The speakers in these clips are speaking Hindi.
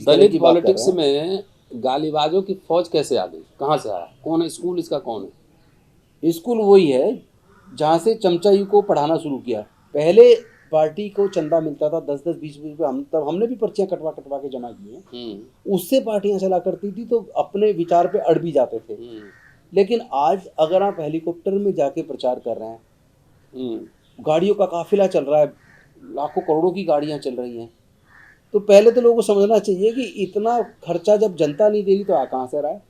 दलित पॉलिटिक्स में गालीबाजों की फौज कैसे आ गई, कहाँ से आया, कौन है स्कूल, इसका कौन है? स्कूल वही है जहाँ से चमचाई को पढ़ाना शुरू किया। पहले पार्टी को चंदा मिलता था 10-10 20-20 रुपये, तब हमने भी पर्चियाँ कटवा कटवा के जमा की हैं। उससे पार्टियाँ चला करती थी, तो अपने विचार पे अड़ भी जाते थे। लेकिन आज अगर आप हेलीकॉप्टर में जाके प्रचार कर रहे हैं, गाड़ियों का काफिला चल रहा है, लाखों करोड़ों की गाड़ियाँ चल रही हैं, तो पहले तो लोगों को समझना चाहिए कि इतना खर्चा जब जनता नहीं दे रही तो आ कहाँ से रहा है।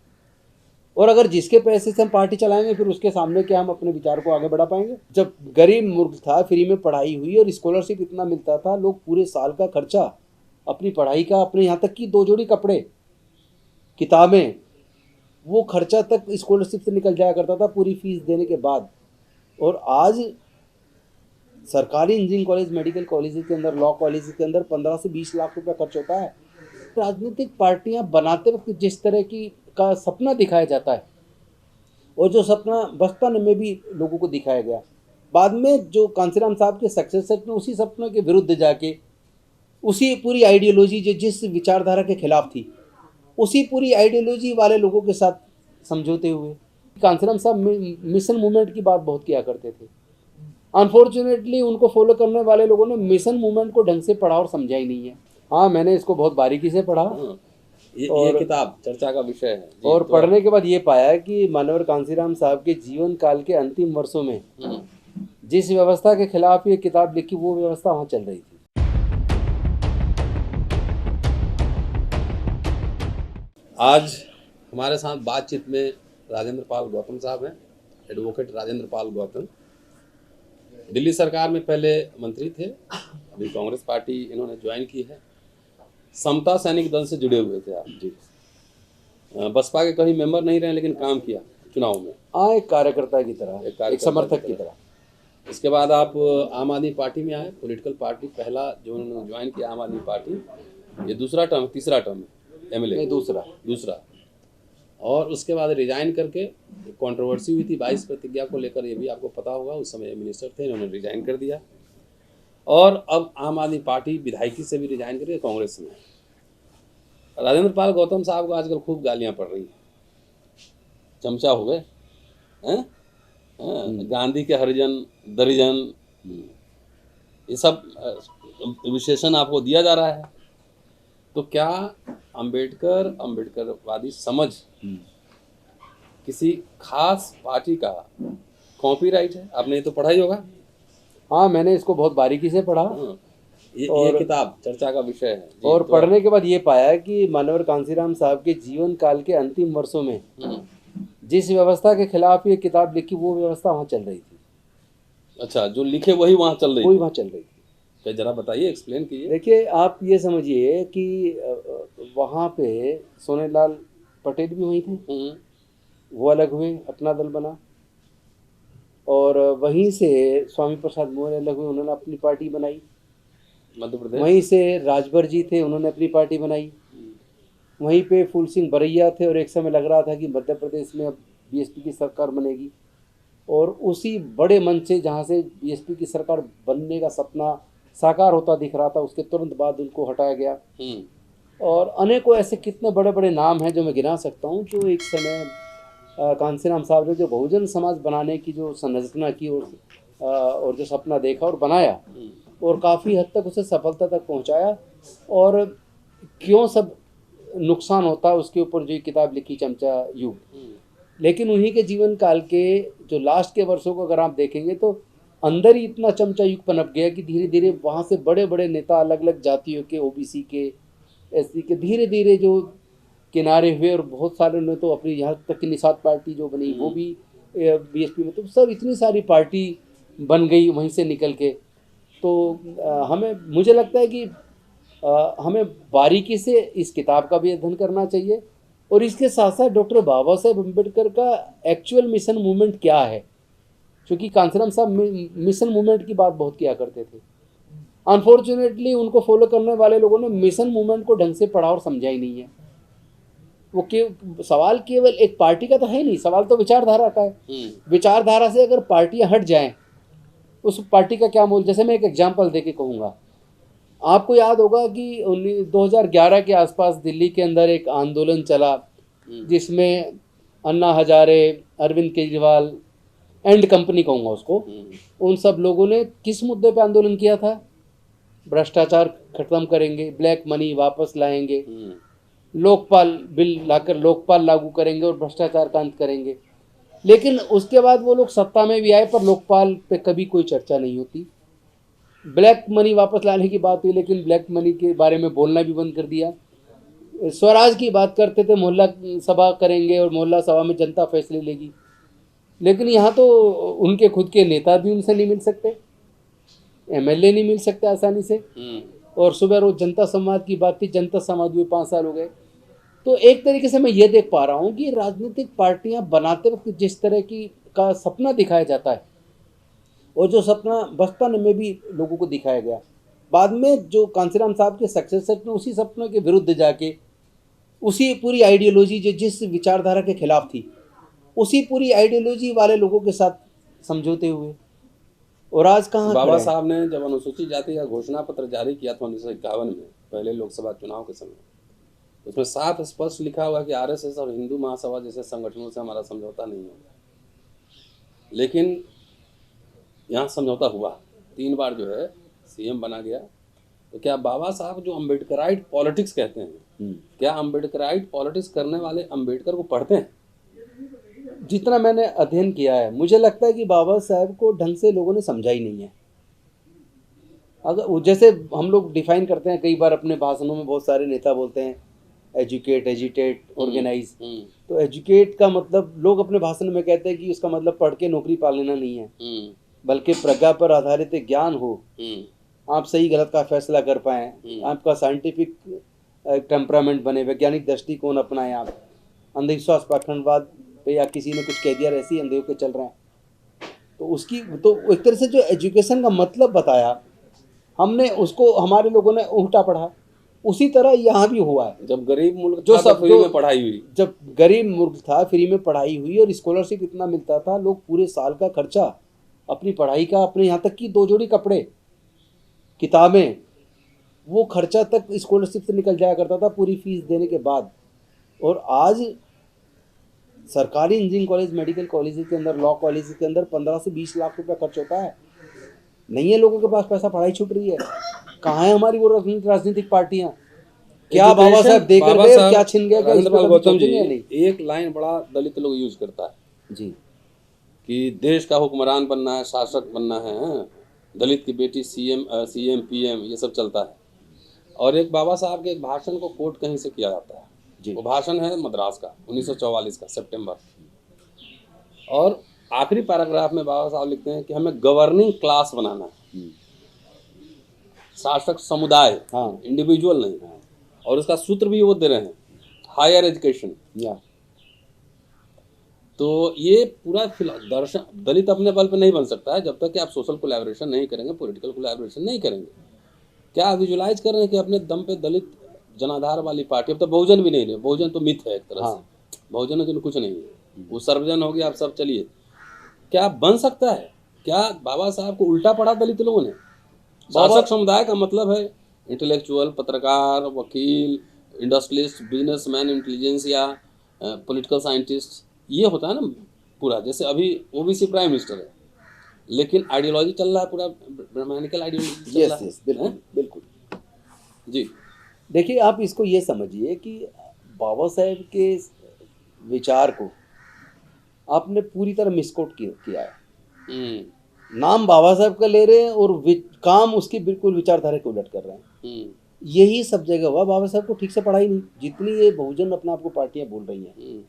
और अगर जिसके पैसे से हम पार्टी चलाएंगे, फिर उसके सामने क्या हम अपने विचार को आगे बढ़ा पाएंगे? जब गरीब मुल्क था, फ्री में पढ़ाई हुई और स्कॉलरशिप इतना मिलता था, लोग पूरे साल का खर्चा अपनी पढ़ाई का, अपने यहाँ तक कि 2 जोड़ी कपड़े, किताबें, वो खर्चा तक स्कॉलरशिप से निकल जाया करता था पूरी फीस देने के बाद। और आज सरकारी इंजीनियरिंग कॉलेज, मेडिकल कॉलेज के अंदर, लॉ कॉलेज के अंदर 15 से 20 लाख रुपया खर्च होता है। राजनीतिक पार्टियां बनाते वक्त जिस तरह की का सपना दिखाया जाता है, और जो सपना बचपन में भी लोगों को दिखाया गया, बाद में जो कांसीराम साहब के सक्सेसर ने उसी सपने के विरुद्ध जाके, उसी पूरी आइडियोलॉजी जो जिस विचारधारा के खिलाफ थी, उसी पूरी आइडियोलॉजी वाले लोगों के साथ समझौते हुए। कांसीराम साहब मिशन मूवमेंट की बात बहुत किया करते थे। अनफॉर्चुनेटली उनको फॉलो करने वाले लोगों ने मिशन मूवमेंट को ढंग से पढ़ा और समझा ही नहीं है। हाँ, मैंने इसको बहुत बारीकी से पढ़ा। ये किताब चर्चा का विषय है और पढ़ने के बाद ये पाया कि मानवर कांसीराम साहब के जीवन काल के अंतिम वर्षों में जिस व्यवस्था के खिलाफ ये किताब लिखी, वो व्यवस्था वहाँ चल रही थी। आज हमारे साथ बातचीत में राजेंद्र पाल गौतम साहब हैं, एडवोकेट राजेंद्र पाल गौतम। दिल्ली सरकार में पहले मंत्री थे, अभी कांग्रेस पार्टी इन्होंने ज्वाइन की है। समता सैनिक दल से जुड़े हुए थे आप जी। बसपा के कभी मेंबर नहीं रहे, लेकिन काम किया चुनाव में। हाँ, एक कार्यकर्ता की तरह, एक समर्थक की तरह। इसके बाद आप आम आदमी पार्टी में आए, पॉलिटिकल पार्टी। पहला जो उन्होंने ज्वाइन किया आम आदमी पार्टी, ये दूसरा टर्म, तीसरा टर्म एमएलए, दूसरा। और उसके बाद रिजाइन करके कंट्रोवर्सी हुई थी 22 प्रतिज्ञा को लेकर, ये भी आपको पता होगा। उस समय मिनिस्टर थे, इन्होंने रिजाइन कर दिया और अब आम आदमी पार्टी विधायकी से भी रिजाइन करके कांग्रेस में। राजेंद्र पाल गौतम साहब को आजकल खूब गालियां पड़ रही हैं, चमचा हो गए हैं, गांधी के हरिजन, दरिजन, ये सब विशेषण आपको दिया जा रहा है। तो क्या अंबेडकरवादी समझ किसी खास पार्टी का कॉपीराइट है? आपने ये तो पढ़ा ही होगा। हाँ, मैंने इसको बहुत बारीकी से पढ़ा। ये किताब चर्चा का विषय है और पढ़ने के बाद ये पाया कि मानवर कांसीराम साहब के जीवन काल के अंतिम वर्षों में जिस व्यवस्था के खिलाफ ये किताब लिखी, वो व्यवस्था वहाँ चल रही थी। अच्छा, जो लिखे वही वहाँ चल रही थी। तो जरा बताइए, एक्सप्लेन कीजिए। देखिए, आप ये समझिए कि वहाँ पे सोनेलाल पटेल भी वहीं थे, वो अलग हुए, अपना दल बना। और वहीं से स्वामी प्रसाद मौर्य अलग हुए, उन्होंने अपनी पार्टी बनाई मध्य प्रदेश। वहीं से राजभर जी थे, उन्होंने अपनी पार्टी बनाई। वहीं पे फूल सिंह बरैया थे, और एक समय लग रहा था कि मध्य प्रदेश में अब बीएसपी की सरकार बनेगी। और उसी बड़े मंच से जहाँ से बीएसपी की सरकार बनने का सपना साकार होता दिख रहा था, उसके तुरंत बाद उनको हटाया गया। और अनेकों ऐसे कितने बड़े बड़े नाम हैं जो मैं गिना सकता हूँ, जो एक समय कांसीराम साहब ने जो बहुजन समाज बनाने की जो संरचना की और जो सपना देखा और बनाया, और काफ़ी हद तक उसे सफलता तक पहुंचाया। और क्यों सब नुकसान होता, उसके ऊपर जो किताब लिखी, चमचा युग। लेकिन उन्हीं के जीवन काल के जो लास्ट के वर्षों को अगर आप देखेंगे, तो अंदर ही इतना चमचा युग पनप गया कि धीरे धीरे वहाँ से बड़े बड़े नेता, अलग अलग जातियों के, ओबीसी के, एससी के, धीरे धीरे जो किनारे हुए। और बहुत सारे ने तो अपनी, यहाँ तक कि निषाद पार्टी जो बनी, वो भी बीएसपी में, तो सब इतनी सारी पार्टी बन गई वहीं से निकल के। तो मुझे लगता है कि हमें बारीकी से इस किताब का भी अध्ययन करना चाहिए, और इसके साथ साथ डॉक्टर बाबा साहेब अम्बेडकर का एक्चुअल मिशन मूवमेंट क्या है, क्योंकि कांसीराम साहब मिशन मूवमेंट की बात बहुत किया करते थे। अनफॉर्चुनेटली उनको फॉलो करने वाले लोगों ने मिशन मूवमेंट को ढंग से पढ़ा और समझा ही नहीं है। वो सवाल केवल एक पार्टी का तो है नहीं, सवाल तो विचारधारा का है। विचारधारा से अगर पार्टियां हट जाएं, उस पार्टी का क्या मूल्य? जैसे मैं एक एग्जाम्पल दे के कहूँगा, आपको याद होगा कि 2011 के आसपास दिल्ली के अंदर एक आंदोलन चला जिसमें अन्ना हजारे, अरविंद केजरीवाल एंड कंपनी कहूँगा उसको, उन सब लोगों ने किस मुद्दे पे आंदोलन किया था? भ्रष्टाचार खत्म करेंगे, ब्लैक मनी वापस लाएंगे, लोकपाल बिल लाकर लोकपाल लागू करेंगे और भ्रष्टाचार का अंत करेंगे। लेकिन उसके बाद वो लोग सत्ता में भी आए पर लोकपाल पे कभी कोई चर्चा नहीं होती। ब्लैक मनी वापस लाने की बात हुई लेकिन ब्लैक मनी के बारे में बोलना भी बंद कर दिया। स्वराज की बात करते थे, मोहल्ला सभा करेंगे और मोहल्ला सभा में जनता फैसले लेगी। लेकिन यहाँ तो उनके खुद के नेता भी उनसे नहीं मिल सकते, एमएलए नहीं मिल सकते आसानी से। और सुबह रोज जनता संवाद की बात थी, जनता संवाद हुए 5 साल हो गए। तो एक तरीके से मैं ये देख पा रहा हूँ कि राजनीतिक पार्टियां बनाते वक्त जिस तरह की का सपना दिखाया जाता है और जो सपना बचपन में भी लोगों को दिखाया गया, बाद में जो कांसीराम साहब के सक्सेसर ने उसी सपनों के विरुद्ध जाके उसी पूरी आइडियोलॉजी जो जिस विचारधारा के खिलाफ थी उसी पूरी आइडियोलॉजी वाले लोगों के साथ समझौते हुए और आज कहाँ बाबा साहब ने जब अनुसूचित जाति का घोषणा पत्र जारी किया था 1951 में, पहले लोकसभा चुनाव के समय, उसमें साफ स्पष्ट लिखा हुआ कि आरएसएस और हिंदू महासभा जैसे संगठनों से हमारा समझौता नहीं होगा। लेकिन यहाँ समझौता हुआ, 3 बार जो है सीएम बना गया। तो क्या बाबा साहब जो अम्बेडकराइट पॉलिटिक्स कहते हैं, क्या अम्बेडकराइट पॉलिटिक्स करने वाले अम्बेडकर को पढ़ते हैं? जितना मैंने अध्ययन किया है मुझे लगता है कि बाबा साहब को ढंग से लोगों ने समझा ही नहीं है। अगर जैसे हम लोग डिफाइन करते हैं कई बार अपने भाषणों में, बहुत सारे नेता बोलते हैं एजुकेट, एजिटेट, ऑर्गेनाइज। तो एजुकेट का मतलब लोग अपने भाषण में कहते हैं कि उसका मतलब पढ़ के नौकरी पा लेना नहीं है, बल्कि प्रज्ञा पर आधारित ज्ञान हो, आप सही गलत का फैसला कर पाएँ, आपका साइंटिफिक टेम्परामेंट बने, वैज्ञानिक दृष्टिकोण अपनाएं, आप अंधविश्वास पाखंडवाद पे या किसी ने कुछ कह दिया ऐसे ही अंधे होकर चल रहे हैं। तो उसकी तो एक तरह से जो एजुकेशन का मतलब बताया हमने, उसको हमारे लोगों ने उल्टा पढ़ा। उसी तरह यहाँ भी हुआ है। जब गरीब मुल्क जो सब फ्री में पढ़ाई हुई, जब गरीब मुल्क था फ्री में पढ़ाई हुई और स्कॉलरशिप इतना मिलता था, लोग पूरे साल का खर्चा अपनी पढ़ाई का, अपने यहाँ तक कि 2 जोड़ी कपड़े, किताबें, वो खर्चा तक स्कॉलरशिप से निकल जाया करता था पूरी फीस देने के बाद। और आज सरकारी इंजीनियरिंग कॉलेज, मेडिकल कॉलेज के अंदर, लॉ कॉलेज के अंदर 15 से 20 लाख रुपया खर्च होता है। नहीं है लोगों के पास पैसा, पढ़ाई छूट रही है। कहाँ है हमारी वो राजनीतिक पार्टियां? क्या बाबा साहब देकर गए, क्या छिन गया, क्या गौतम जी? एक लाइन बड़ा दलित लोग यूज करता है जी कि देश का हुक्मरान बनना है, शासक बनना है, दलित की बेटी सीएम पीएम, ये सब चलता है। और एक बाबा साहब के एक भाषण को कोट कहीं से किया जाता है जी। वो भाषण है मद्रास का 1944 का सितंबर, और आखिरी पैराग्राफ में बाबा साहब लिखते हैं कि हमें गवर्निंग क्लास बनाना है, शासक समुदाय, इंडिविजुअल नहीं। और उसका सूत्र भी वो दे रहे हैं, हायर एजुकेशन। तो ये पूरा दर्शन दलित अपने बल पे नहीं बन सकता है जब तक कि आप सोशल कोलैबोरेशन नहीं करेंगे, पॉलिटिकल कोलैबोरेशन नहीं करेंगे। क्या आप विजुलाइज कर रहे हैं कि अपने दम पे दलित जनाधार वाली पार्टी, अब तो बहुजन भी नहीं है, बहुजन तो मिथ है एक तरह से, बहुजन तो कुछ नहीं है, वो सर्वजन हो गया, आप सब चलिए। क्या बन सकता है? क्या बाबा साहब को उल्टा पढ़ा दलित लोगों ने? शासक समुदाय का मतलब है इंटेलेक्चुअल, पत्रकार, वकील, industrialist, businessman, intelligentsia, political scientist, ये होता है ना पूरा। जैसे अभी ओबीसी प्राइम मिनिस्टर है, लेकिन आइडियोलॉजी चल रहा है पूरा ब्राह्मणिकल आइडियोलॉजी चल रहा है। बिल्कुल जी। देखिए, आप इसको ये समझिए कि बाबा साहेब के विचार को आपने पूरी तरह मिसकोट किया है। नाम बाबा साहब का ले रहे हैं और काम उसकी बिल्कुल विचारधारा के उलट कर रहे हैं। यही सब जगह हुआ, बाबा साहब को ठीक से पढ़ाई नहीं, जितनी ये बहुजन अपने आप को पार्टियां बोल रही हैं।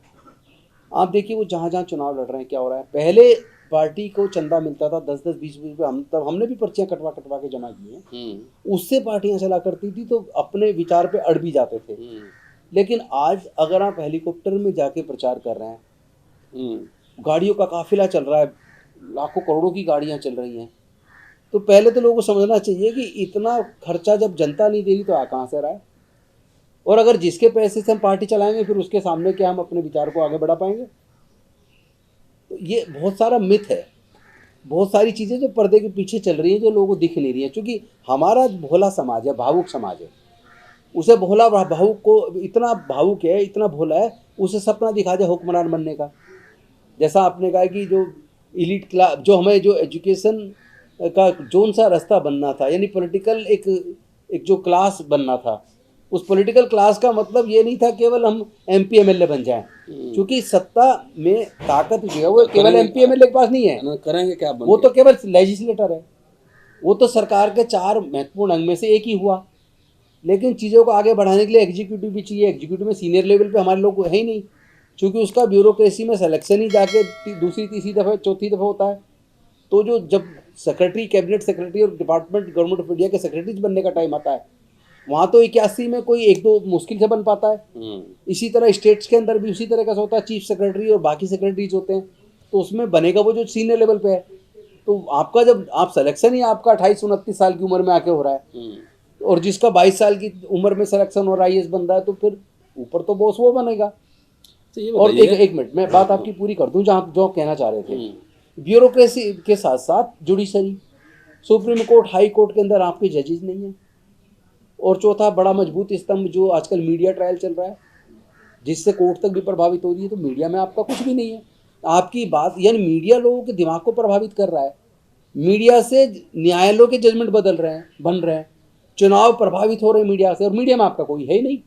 आप देखिए वो जहाँ जहाँ चुनाव लड़ रहे हैं क्या हो रहा है। पहले पार्टी को चंदा मिलता था 10-10, 20-20 रुपये, तब हमने भी पर्चियां कटवा के जमा की हैं, उससे पार्टियां चला करती थी, तो अपने विचार पे अड़ भी जाते थे। लेकिन आज अगर आप हेलीकॉप्टर में जाके प्रचार कर रहे हैं, गाड़ियों का काफिला चल रहा है, लाखों करोड़ों की गाड़ियां चल रही हैं, तो पहले तो लोगों को समझना चाहिए कि इतना खर्चा जब जनता नहीं दे रही तो कहाँ से रहा है। और अगर जिसके पैसे से हम पार्टी चलाएंगे फिर उसके सामने क्या हम अपने विचार को आगे बढ़ा पाएंगे? तो ये बहुत सारा मिथ है। बहुत सारी चीज़ें जो पर्दे के पीछे चल रही हैं, जो लोगों को दिख नहीं रही हैं, क्योंकि हमारा भोला समाज है, भावुक समाज है। उसे भोला भावुक को इतना भावुक है, इतना भोला है, उसे सपना दिखा दे हुक्मरान बनने का। जैसा आपने कहा कि जो इलीट क्लास, जो हमें जो एजुकेशन का जोन सा रास्ता बनना था, यानी पॉलिटिकल एक जो क्लास बनना था, उस पॉलिटिकल क्लास का मतलब ये नहीं था केवल हम एमपी एमएलए बन जाएं, क्योंकि सत्ता में ताकत जो है वो केवल एमपी एमएलए के पास नहीं है। करेंगे क्या वो तो केवल लेजिस्लेटर है, वो तो सरकार के 4 महत्वपूर्ण अंग में से एक ही हुआ। लेकिन चीज़ों को आगे बढ़ाने के लिए एग्जीक्यूटिव भी चाहिए। एग्जीक्यूटिव में सीनियर लेवल पे हमारे लोग है ही नहीं, क्योंकि उसका ब्यूरोक्रेसी में सिलेक्शन ही जाके दूसरी तीसरी दफ़ा चौथी दफ़ा होता है। तो जो जब सेक्रेटरी, कैबिनेट सेक्रेटरी और डिपार्टमेंट गवर्नमेंट ऑफ इंडिया के सेक्रेटरीज बनने का टाइम आता है, वहाँ तो 81 में कोई 1-2 मुश्किल से बन पाता है। इसी तरह स्टेट्स के अंदर भी उसी तरह का होता है, चीफ सेक्रेटरी और बाकी सेक्रेटरीज होते हैं, तो उसमें बनेगा वो जो सीनियर लेवल पे है। तो आपका जब आप सिलेक्शन ही आपका 28-29 साल की उम्र में आके हो रहा है, और जिसका 22 साल की उम्र में सिलेक्शन हो रहा है, IAS बन रहा है, तो फिर ऊपर तो बॉस वो बनेगा। और एक मिनट मैं बात आपकी पूरी कर दूं, जहाँ जो कहना चाह रहे थे, ब्यूरोक्रेसी के साथ साथ judiciary, supreme court, high court के अंदर आपके जजेस नहीं है। और चौथा बड़ा मजबूत स्तंभ जो आजकल मीडिया ट्रायल चल रहा है, जिससे कोर्ट तक भी प्रभावित हो रही है, तो मीडिया में आपका कुछ भी नहीं है। आपकी बात, यानी मीडिया लोगों के दिमाग को प्रभावित कर रहा है। मीडिया से न्यायालयों के जजमेंट बन रहे हैं, चुनाव प्रभावित हो रहे हैं मीडिया से, और मीडिया में आपका कोई है ही नहीं।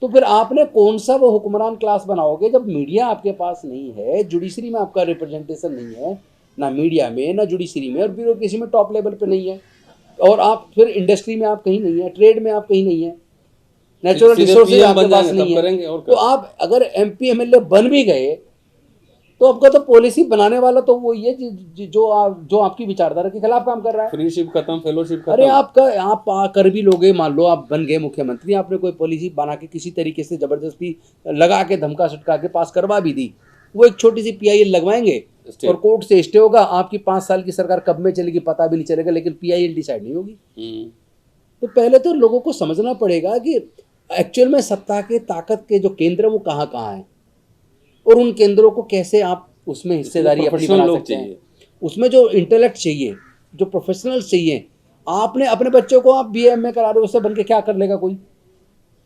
तो फिर आपने कौन सा वो हुक्मरान क्लास बनाओगे जब मीडिया आपके पास नहीं है, जुडिशरी में आपका रिप्रेजेंटेशन नहीं है, ना मीडिया में ना जुडिशरी में, और ब्यूरोक्रेसी में टॉप लेवल पे नहीं है, और आप फिर इंडस्ट्री में आप कहीं नहीं है, ट्रेड में आप कहीं नहीं है, नेचुरल रिसोर्सेज आपके पास नहीं है। तो आप अगर MP MLA बन भी गए तो आपका तो पॉलिसी बनाने वाला तो वही है जो आपकी विचारधारा के खिलाफ काम कर रहा है। फ्रीशिप खत्म, फेलोशिप खत्म। अरे आप कर भी लोगे, मान लो आप बन गए मुख्यमंत्री, आपने कोई पॉलिसी बना के किसी तरीके से जबरदस्ती लगा के धमका सटका के पास करवा भी दी, वो एक छोटी सी PIL लगवाएंगे और कोर्ट से स्टे होगा। आपकी 5 साल की सरकार कब में चलेगी पता भी नहीं चलेगा, लेकिन PIL डिसाइड नहीं होगी। तो पहले तो लोगों को समझना पड़ेगा कि एक्चुअल में सत्ता के ताकत के जो केंद्र वो कहाँ कहाँ हैं, और उन केंद्रों को कैसे आप उसमें हिस्सेदारी अपनी बना सकते हैं। उसमें जो इंटेलेक्ट चाहिए, जो प्रोफेशनल्स चाहिए। आपने अपने बच्चों को आप BA MA करा रहे हो, उससे बन के क्या कर लेगा कोई,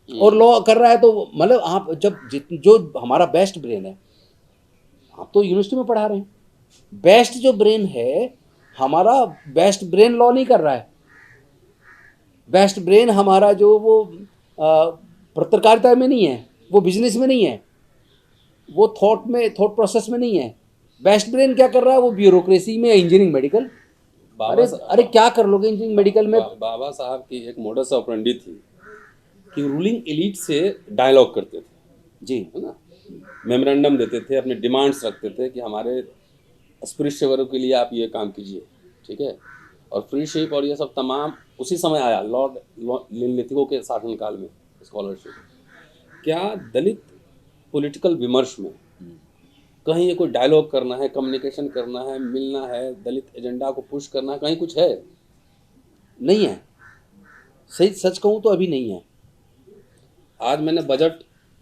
और लॉ कर रहा है तो मतलब आप जब जो हमारा बेस्ट ब्रेन है, आप तो यूनिवर्सिटी में पढ़ा रहे हैं, बेस्ट जो ब्रेन है हमारा, बेस्ट ब्रेन लॉ नहीं कर रहा है। बेस्ट ब्रेन हमारा जो वो पत्रकारिता में नहीं है, वो बिजनेस में नहीं है, वो थॉट प्रोसेस में नहीं है। बेस्ट ब्रेन क्या कर रहा है, वो ब्यूरोक्रेसी में, इंजीनियरिंग मेडिकल। अरे क्या कर लोगे इंजीनियरिंग मेडिकल में। बाबा साहब की एक मोडस ऑपरेंडी थी कि रूलिंग एलीट से डायलॉग करते थे, जी है ना, मेमोरेंडम देते थे, अपने डिमांड्स रखते थे कि हमारे अस्पृश्य वर्ग के लिए आप ये काम कीजिए, ठीक है। और फ्रीशिप और ये सब तमाम उसी समय आया, लॉर्ड लिनलिथगो के शासनकाल में स्कॉलरशिप। क्या दलित पॉलिटिकल विमर्श में कहीं ये कोई डायलॉग करना है, कम्युनिकेशन करना है, मिलना है, दलित एजेंडा को पुश करना है, कहीं कुछ है? नहीं है। सही सच कहूँ तो अभी नहीं है। आज मैंने बजट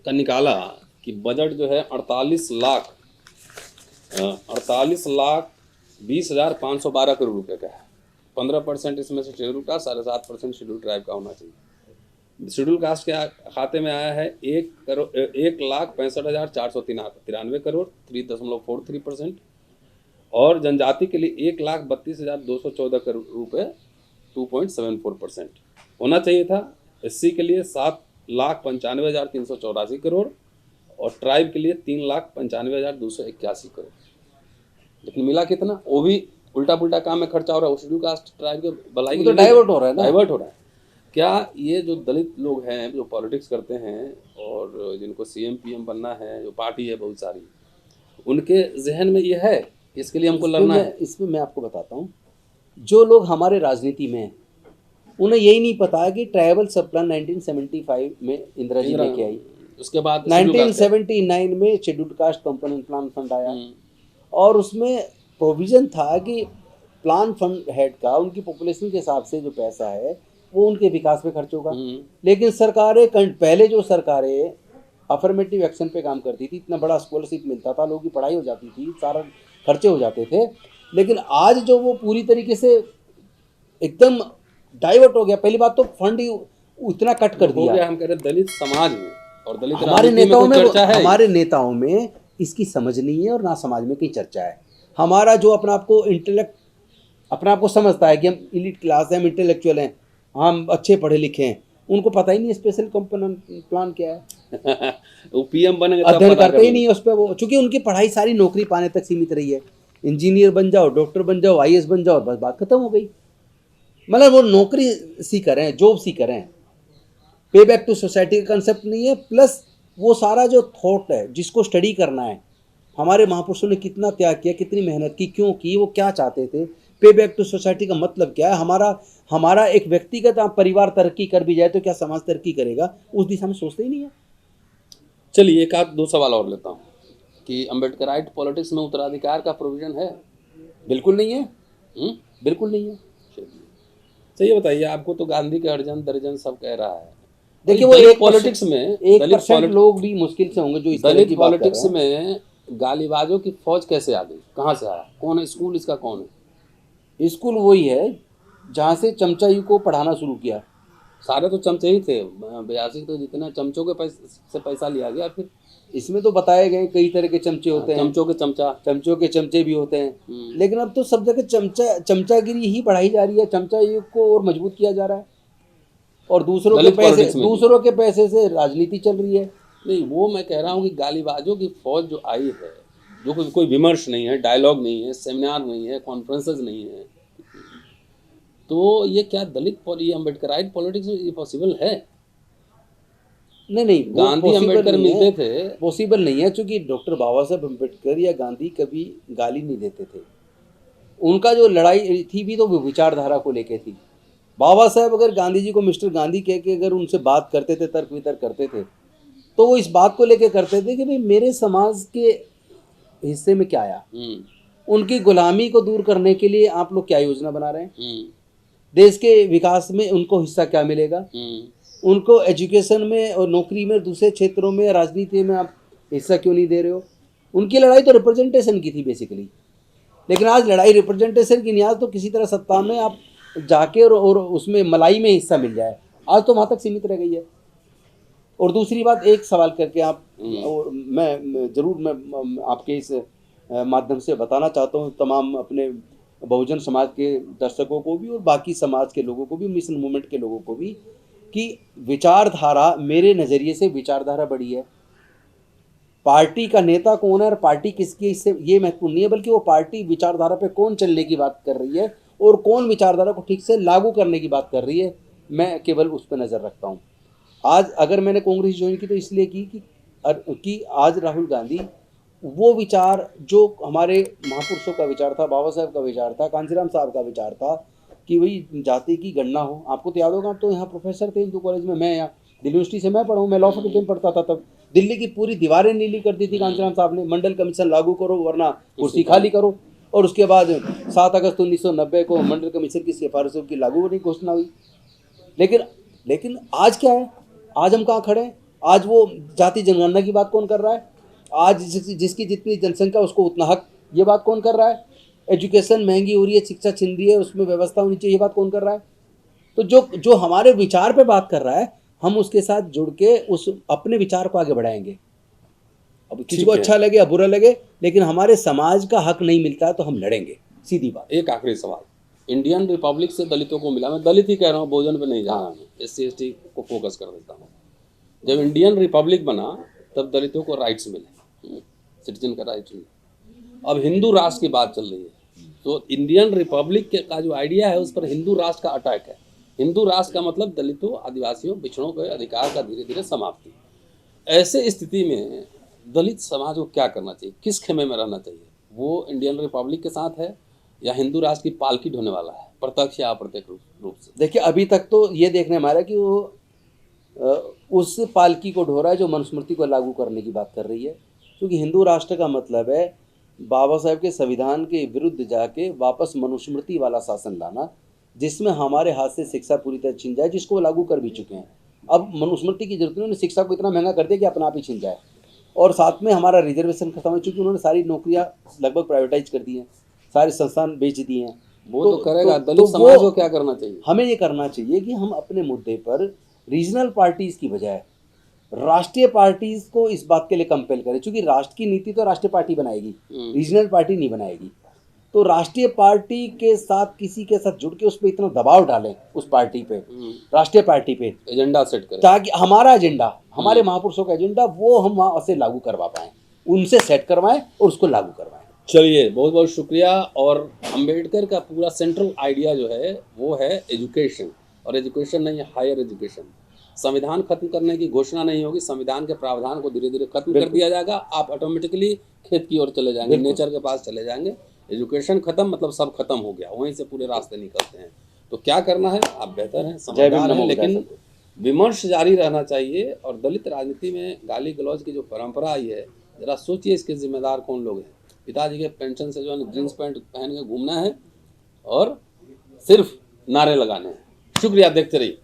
का निकाला कि बजट जो है 48,20,512 करोड़ रुपए का है। 15% इसमें से शेड्यूल कास्ट, 7.5% शेड्यूल ट्राइब का होना चाहिए। शेड्यूल कास्ट के खाते में आया है 1,65,493 करोड़, 3.43%, और जनजाति के लिए 1,32,214 करोड़ रुपए, 2.74% होना चाहिए था। SC के लिए 7,95,384 करोड़, और ट्राइब के लिए 3,95,281 करोड़। लेकिन मिला कितना? वो भी उल्टा पुल्टा काम में खर्चा हो रहा है। वो शेड्यूल कास्ट ट्राइब के भलाई तो डाइवर्ट हो रहा है ना, डाइवर्ट हो रहा है। क्या ये जो दलित लोग हैं जो पॉलिटिक्स करते हैं और जिनको CM PM बनना है, जो पार्टी है बहुत सारी, उनके जहन में ये है इसके लिए हमको लड़ना है? इसमें मैं आपको बताता हूँ, जो लोग हमारे राजनीति में हैं उन्हें यही नहीं पता है कि ट्राइबल सब प्लान 1975 में इंदिरा जी लेके आई। उसके बाद 1979 में scheduled caste component plan fund आया, और उसमें प्रोविजन था कि प्लान फंड हेड का उनकी पॉपुलेशन के हिसाब से जो पैसा है वो उनके विकास में खर्च होगा। लेकिन सरकारें, पहले जो सरकारें अफर्मेटिव एक्शन पे काम करती थी, इतना बड़ा स्कॉलरशिप मिलता था, लोगों की पढ़ाई हो जाती थी, सारा खर्चे हो जाते थे, लेकिन आज जो वो पूरी तरीके से एकदम डाइवर्ट हो गया। पहली बात तो फंड ही उतना कट कर हो दिया। गया, हम कह रहे दलित समाज में और दलित हमारे राजनीति नेताओं कोई चर्चा है? हमारे नेताओं में इसकी समझ नहीं है और ना समाज में कहीं चर्चा है। हमारा जो अपना आप को समझता है कि हम इलीट क्लास हैं, हम इंटेलेक्चुअल हैं, हम अच्छे पढ़े लिखे हैं, उनको पता ही नहीं स्पेशल कंपोनेंट प्लान क्या है। वो पीएम बनेंगे तब अध्ययन पता करते ही करेंगे। नहीं है उस पर वो, चूंकि उनकी पढ़ाई सारी नौकरी पाने तक सीमित रही है। इंजीनियर बन जाओ, डॉक्टर बन जाओ, आईएएस बन जाओ, बस बात खत्म हो गई। मतलब वो नौकरी सीकर हैं, जॉब सीकर हैं, पे बैक टू सोसाइटी का कंसेप्ट नहीं है। प्लस वो सारा जो थॉट है जिसको स्टडी करना है, हमारे महापुरुषों ने कितना त्याग किया, कितनी मेहनत की, क्यों की, वो क्या चाहते थे, पे बैक टू सोसाइटी का मतलब क्या है, हमारा एक व्यक्तिगत परिवार तरक्की कर भी जाए तो क्या समाज तरक्की करेगा, उस दिशा में सोचते ही नहीं है। चलिए एक आध दो सवाल और लेता हूँ कि अम्बेडकराइट पॉलिटिक्स में उत्तराधिकार का प्रोविजन है? बिल्कुल नहीं है, बिल्कुल नहीं है। तो ये बताइए, आपको तो गांधी के अर्जन दर्जन सब कह रहा है। देखिए वो दलित एक पॉलिटिक्स में 1% लोग भी मुश्किल से होंगे जो इस तरह दलित की बात कर पॉलिटिक्स रहे हैं। में गालीबाजों की फौज कैसे आ गई? कहाँ से आया? कौन है स्कूल इसका? कौन है स्कूल? वही है जहाँ से चमचाई को पढ़ाना शुरू किया। सारे तो चमचे ही थे। 82 तो जितना चमचों के से पैसा लिया गया। फिर इसमें तो बताए गए कई तरह के चमचे होते हैं, चमचों के चमचे भी होते हैं। लेकिन अब तो सब जगह चमचागिरी ही बढ़ाई जा रही है, चमचा युग को और मजबूत किया जा रहा है और दूसरों के पैसे से राजनीति चल रही है। नहीं, वो मैं कह रहा हूँ कि गालीबाजों की फौज जो आई है, जो कोई विमर्श नहीं है, डायलॉग नहीं है, सेमिनार नहीं है, कॉन्फ्रेंसेस नहीं है, तो ये क्या ये अम्बेडकराइट पॉलिटिक्स में ये पॉसिबल है? नहीं, गांधी अम्बेडकर मिलते थे, पॉसिबल नहीं है, क्योंकि डॉक्टर बाबा साहब अम्बेडकर या गांधी कभी गाली नहीं देते थे। उनका जो लड़ाई थी भी तो विचारधारा को लेके थी। बाबा साहब अगर गांधी जी को मिस्टर गांधी कह के अगर उनसे बात करते थे, तर्क वितर्क करते थे, तो वो इस बात को लेके करते थे कि भाई मेरे समाज के हिस्से में क्या आया, उनकी गुलामी को दूर करने के लिए आप लोग क्या योजना बना रहे हैं, देश के विकास में उनको हिस्सा क्या मिलेगा, उनको एजुकेशन में और नौकरी में, दूसरे क्षेत्रों में, राजनीति में आप हिस्सा क्यों नहीं दे रहे हो। उनकी लड़ाई तो रिप्रेजेंटेशन की थी बेसिकली। लेकिन आज लड़ाई रिप्रेजेंटेशन की नहीं, आज तो किसी तरह सत्ता में आप जाके और उसमें मलाई में हिस्सा मिल जाए, आज तो वहाँ तक सीमित रह गई है। और दूसरी बात, एक सवाल करके आप, और मैं आपके इस माध्यम से बताना चाहता हूँ तमाम अपने बहुजन समाज के दर्शकों को भी और बाकी समाज के लोगों को भी, मिशन मूवमेंट के लोगों को भी, कि विचारधारा, मेरे नज़रिए से विचारधारा बड़ी है। पार्टी का नेता कौन है और पार्टी किसकी, इससे ये महत्वपूर्ण नहीं है, बल्कि वो पार्टी विचारधारा पे कौन चलने की बात कर रही है और कौन विचारधारा को ठीक से लागू करने की बात कर रही है। मैं केवल उस पर नज़र रखता हूँ। आज अगर मैंने कांग्रेस ज्वाइन की तो इसलिए की कि आज राहुल गांधी वो विचार जो हमारे महापुरुषों का विचार था, बाबा साहब का विचार था, कांशीराम साहब का विचार था कि वही जाति की गणना हो। आपको तो याद होगा, आप तो यहाँ प्रोफेसर थे हिंदू कॉलेज में, मैं यहाँ दिल्ली यूनिवर्सिटी से मैं पढ़ा हूँ, मैं लॉ फैकल्टी में पढ़ता था। तब दिल्ली की पूरी दीवारें नीली कर दी थी कांशीराम साहब ने, मंडल कमीशन लागू करो वरना कुर्सी खाली करो। और उसके बाद 7 अगस्त 1990 को मंडल कमीशन की सिफारिशों की लागू होने की घोषणा हुई। लेकिन आज क्या है, आज हम कहाँ खड़े हैं? आज वो जाति जनगणना की बात कौन कर रहा है? आज जिसकी जितनी जनसंख्या उसको उतना हक, ये बात कौन कर रहा है? एजुकेशन महंगी हो रही है, शिक्षा छिन रही है, उसमें व्यवस्था होनी चाहिए, ये बात कौन कर रहा है? तो जो हमारे विचार पे बात कर रहा है, हम उसके साथ जुड़ के उस अपने विचार को आगे बढ़ाएंगे। अब किसी को अच्छा लगे या बुरा लगे, लेकिन हमारे समाज का हक नहीं मिलता है तो हम लड़ेंगे, सीधी बात। एक आखिरी सवाल, इंडियन रिपब्लिक से दलितों को मिला, मैं दलित ही कह रहा हूँ, बहुजन पे नहीं जा रहा हूँ, SC ST को फोकस कर देता हूँ। जब इंडियन रिपब्लिक बना तब दलितों को राइट्स मिले, सिटीजन का राइट्स मिले। अब हिंदू राष्ट्र की बात चल रही है, तो इंडियन रिपब्लिक का जो आइडिया है उस पर हिंदू राष्ट्र का अटैक है। हिंदू राष्ट्र का मतलब दलितों, आदिवासियों, पिछड़ों के अधिकार का धीरे धीरे समाप्ति। ऐसे स्थिति में दलित समाज को क्या करना चाहिए, किस खेमे में रहना चाहिए? वो इंडियन रिपब्लिक के साथ है या हिंदू राष्ट्र की पालकी ढोने वाला है, प्रत्यक्ष या अप्रत्यक्ष रूप से? देखिए, अभी तक तो ये देखने में आ रहा है कि वो उस पालकी को ढो रहा है जो मनुस्मृति को लागू करने की बात कर रही है। क्योंकि हिंदू राष्ट्र का मतलब है बाबा साहब के संविधान के विरुद्ध जाके वापस मनुस्मृति वाला शासन लाना, जिसमें हमारे हाथ से शिक्षा पूरी तरह छिन जाए, जिसको वो लागू कर भी चुके हैं। अब मनुस्मृति की जरूरत नहीं, उन्होंने शिक्षा को इतना महंगा कर दिया कि अपना आप ही छिन जाए। और साथ में हमारा रिजर्वेशन खत्म है, चूँकि उन्होंने सारी नौकरियाँ लगभग प्राइवेटाइज कर दी हैं। सारे संस्थान बेच दिए हैं। वो तो करेगा, दलित समाज को क्या करना चाहिए? हमें ये करना चाहिए कि हम अपने मुद्दे पर रीजनल पार्टीज की बजाय राष्ट्रीय पार्टीज को इस बात के लिए कंपेल करें, क्योंकि राष्ट्र की नीति तो राष्ट्रीय पार्टी बनाएगी, रीजनल पार्टी नहीं बनाएगी। तो राष्ट्रीय पार्टी के साथ किसी के साथ जुड़ के उस पर इतना दबाव डालें, उस पार्टी पे, राष्ट्रीय पार्टी पे एजेंडा सेट करें, ताकि हमारा एजेंडा, हमारे महापुरुषों का एजेंडा वो हम वहाँ से लागू करवा पाएं, उनसे सेट करवाएं और उसको लागू करवाएं। चलिए, बहुत बहुत शुक्रिया। और अंबेडकर का पूरा सेंट्रल आइडिया जो है वो है एजुकेशन, और एजुकेशन नहीं है हायर एजुकेशन। संविधान खत्म करने की घोषणा नहीं होगी, संविधान के प्रावधान को धीरे धीरे खत्म कर दिया जाएगा, आप ऑटोमेटिकली खेत की ओर चले जाएंगे, नेचर के पास चले जाएंगे। एजुकेशन खत्म मतलब सब खत्म हो गया, वहीं से पूरे रास्ते निकलते हैं। तो क्या करना है, आप बेहतर हैं, समझदार हैं, लेकिन विमर्श जारी रहना चाहिए। और दलित राजनीति में गाली गलौज की जो परंपरा आई है, जरा सोचिए इसके जिम्मेदार कौन लोग हैं। पिताजी के पेंशन से जो है जींस पैंट पहन के घूमना है और सिर्फ नारे लगाने हैं। शुक्रिया, देखते रहिए।